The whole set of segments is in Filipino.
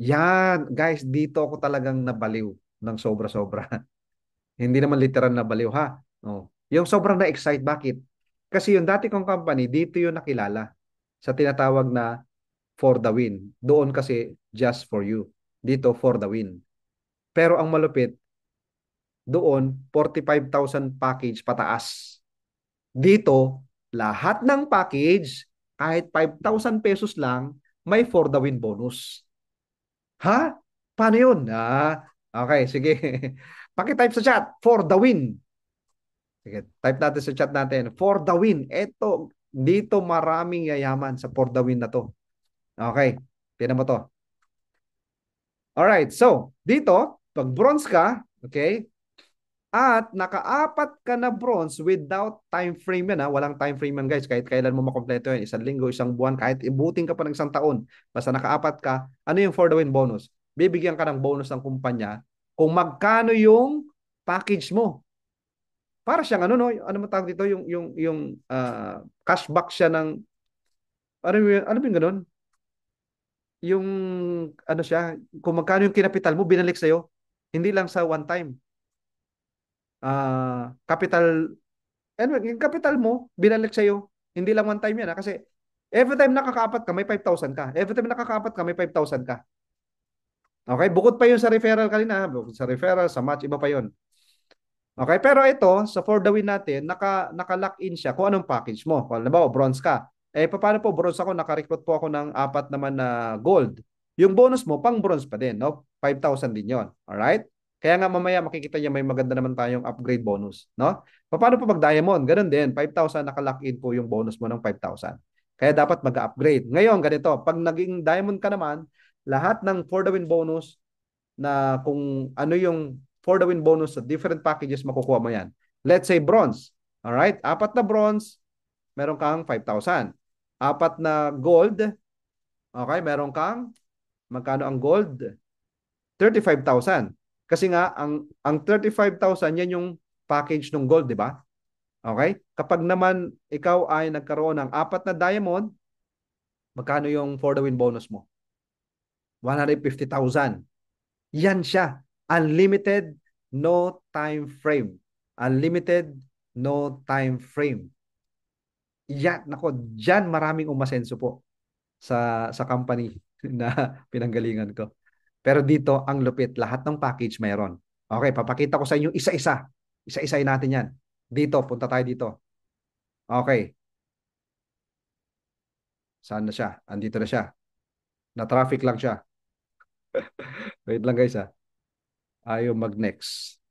Yan, guys, dito ako talagang nabaliw ng sobra-sobra. Hindi naman literal na baliw ha. Oh. Yung sobrang na-excite, bakit? Kasi yung dati kong company, dito yung nakilala sa tinatawag na for the win. Doon kasi just for you. Dito for the win. Pero ang malupit, doon 45,000 package pataas. Dito, lahat ng package, kahit 5,000 pesos lang, may for the win bonus. Ha? Paano yun? Okay, sige. Pakitype sa chat, for the win. Sige, type natin sa chat natin, for the win. Ito, dito maraming yayaman sa for the win na to. Okay, tinan mo to. Alright, so, dito, pag bronze ka, okay, at nakaapat ka na bronze without time frame yan, ha? Walang time frame yan, guys. Kahit kailan mo makompleto yan, isang linggo, isang buwan, kahit ibuting ka pa ng isang taon, basta nakaapat ka, ano yung for the win bonus? Bibigyan ka ng bonus ng kumpanya kung magkano yung package mo. Para siyang ano no, ano mo tawag dito yung cashback siya ng ano yung ganun? Yung ano siya, kung magkano yung kinapital mo binalik sa iyo, hindi lang sa one time. Capital ano yung capital mo binalik sa iyo, hindi lang one time yan kasi every time nakakaapat ka may 5,000 ka. Every time nakakaapat ka may 5,000 ka. Okay, bukod pa yun sa referral kanina, bukod sa referral, sa match, iba pa yun. Okay, pero ito, sa for the win natin, naka-lock in siya kung anong package mo. Kung halimbawa, bronze ka. Paano po bronze ako? Naka-recruit po ako ng apat naman na gold. Yung bonus mo, pang bronze pa din, no? 5,000 din yon. Alright? Kaya nga mamaya makikita niya may maganda naman tayong upgrade bonus, no? Paano po pag diamond? Ganun din, 5,000 naka-lock in po yung bonus mo ng 5,000. Kaya dapat mag-upgrade. Ngayon, ganito, pag naging diamond ka naman, lahat ng for the win bonus na kung ano yung for the win bonus sa different packages, makukuha mo yan. Let's say bronze. Alright? Apat na bronze, meron kang 5,000. Apat na gold, okay, meron kang, magkano ang gold? 35,000. Kasi nga, ang 35,000, yan yung package ng gold, di ba? Okay? Kapag naman ikaw ay nagkaroon ng apat na diamond, magkano yung for the win bonus mo? 150,000. Yan siya. Unlimited, no time frame. Unlimited, no time frame. Yan, nako, diyan maraming umasenso po sa company na pinanggalingan ko. Pero dito, ang lupit, lahat ng package mayroon. Okay, papakita ko sa inyo isa-isa. Isa-isahin natin yan. Dito, punta tayo dito. Okay, saan na siya? Andito na siya. Na-traffic lang siya. Wait lang guys ha. Ayaw mag-next.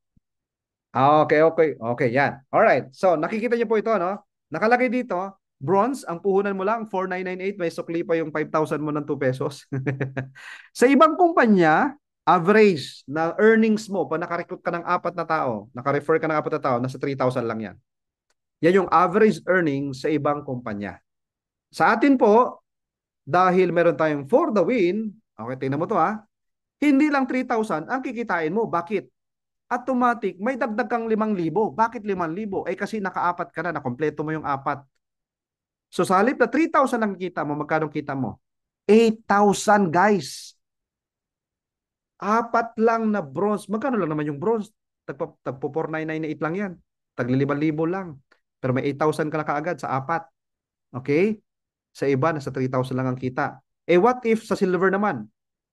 Okay, okay. Okay, yan. Alright. So, nakikita niyo po ito, no? Nakalagay dito, bronze, ang puhunan mo lang, 4,998. May sukli pa yung 5,000 mo ng 2 pesos. Sa ibang kumpanya, average na earnings mo, pag nakarecruit ka ng apat na tao, naka-refer ka ng apat na tao, nasa 3,000 lang yan. Yan yung average earnings sa ibang kumpanya. Sa atin po, dahil meron tayong for the win, okay, tingnan mo to ha, hindi lang 3,000 ang kikitain mo. Bakit? Automatic, may dagdag kang 5,000. Bakit 5,000? Kasi nakaapat ka na, nakompleto mo yung apat. So sa halip na 3,000 lang kita mo, magkano kita mo? 8,000 guys. Apat lang na bronze. Magkano lang naman yung bronze? Tagpo 4,998 lang yan. Tagli 5,000 lang. Pero may 8,000 ka na kaagad sa apat. Okay? Sa iba, nasa 3,000 lang ang kita. What if sa silver naman?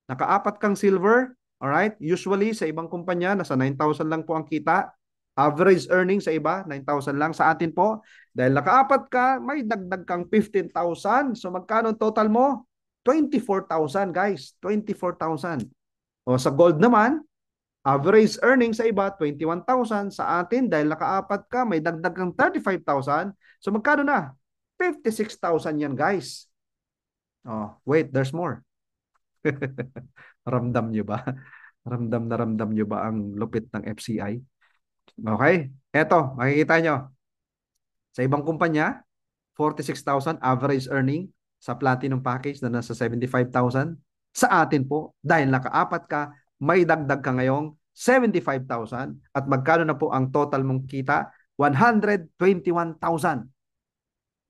Nakaapat kang silver, alright? Usually, sa ibang kumpanya, nasa 9,000 lang po ang kita. Average earning sa iba, 9,000 lang. Sa atin po, dahil nakaapat ka, may dagdag kang 15,000. So, magkano total mo? 24,000, guys. 24,000. O sa gold naman, average earning sa iba, 21,000. Sa atin, dahil nakaapat ka, may dagdag kang 35,000. So, magkano na? 56,000 yan, guys. Oh, wait, there's more. Ramdam nyo ba? Ramdam nyo ba ang lupit ng FCI? Okay? Eto, makikita nyo. Sa ibang kumpanya, 46,000 average earning sa platinum package na nasa 75,000. Sa atin po, dahil nakaapat ka, may dagdag ka ngayong 75,000 at magkano na po ang total mong kita? 121,000.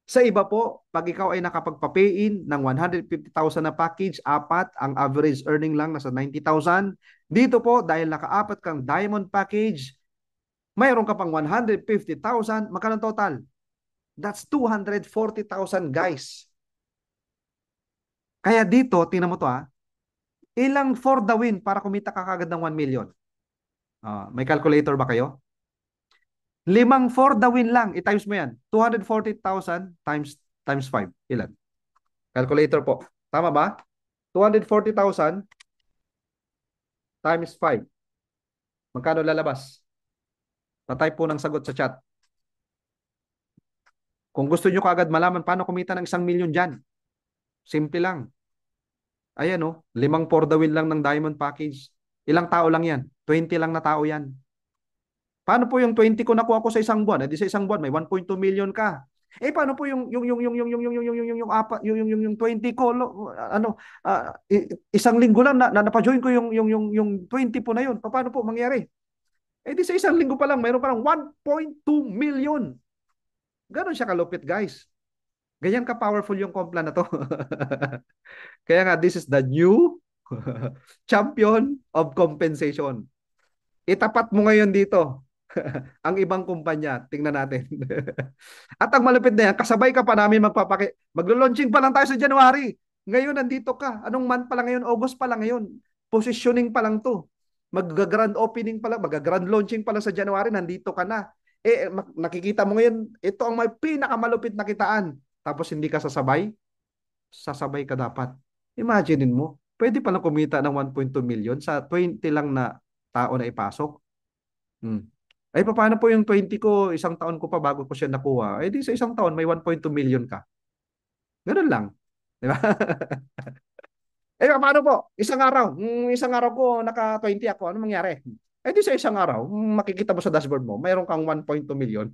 Sa iba po, pag ikaw ay nakapagpa-pay-in ng 150,000 na package, apat, ang average earning lang nasa 90,000. Dito po, dahil nakaapat kang diamond package, mayroon ka pang 150,000, magkano total? That's 240,000 guys. Kaya dito, tingnan mo to ha, ilang for the win para kumita ka kagad ng 1 million? May calculator ba kayo? Limang for the win lang, i-times mo yan. 240,000 times 5. Ilan? Calculator po. Tama ba? 240,000 times 5. Magkano lalabas? Patay po ng sagot sa chat. Kung gusto nyo kaagad malaman paano kumita ng 1 million dyan, simple lang. Ayan o, limang for the win lang ng diamond package. Ilang tao lang yan? 20 lang na tao yan. Paano po yung 20 ko nakuha ko sa isang buwan? Eh di sa isang buwan may 1.2 million ka. Eh paano po yung 20 ko isang linggo lang napajoin ko yung 20 po na yun. Paano po mangyari? Eh di sa isang linggo pa lang mayroon pa lang 1.2 million. Ganon siya kalupit, guys. Ganyan ka powerful yung Complan na to. Kaya nga this is the new champion of compensation. Itapat mo ngayon dito ang ibang kumpanya. Tingnan natin. At ang malupit na yan, kasabay ka pa namin maglo-launching pa lang tayo sa January. Ngayon, nandito ka. Anong month pa lang ngayon? August pa lang ngayon. Positioning pa lang to. Mag-grand opening pa lang, mag-grand launching pa lang sa January, nandito ka na. Nakikita mo ngayon, ito ang may pinakamalupit na kitaan. Tapos hindi ka sasabay? Sasabay ka dapat. Imaginein mo, pwede palang kumita ng 1.2 million sa 20 lang na tao na ipasok. Ay, paano po yung 20 ko, isang taon ko pa bago ko siya nakuha? Eh, di sa isang taon, may 1.2 million ka. Ganun lang. Di ba? Eh, paano po? Isang araw ko, naka-20 ako. Ano mangyari? Eh, di sa isang araw, makikita mo sa dashboard mo, mayroon kang 1.2 million.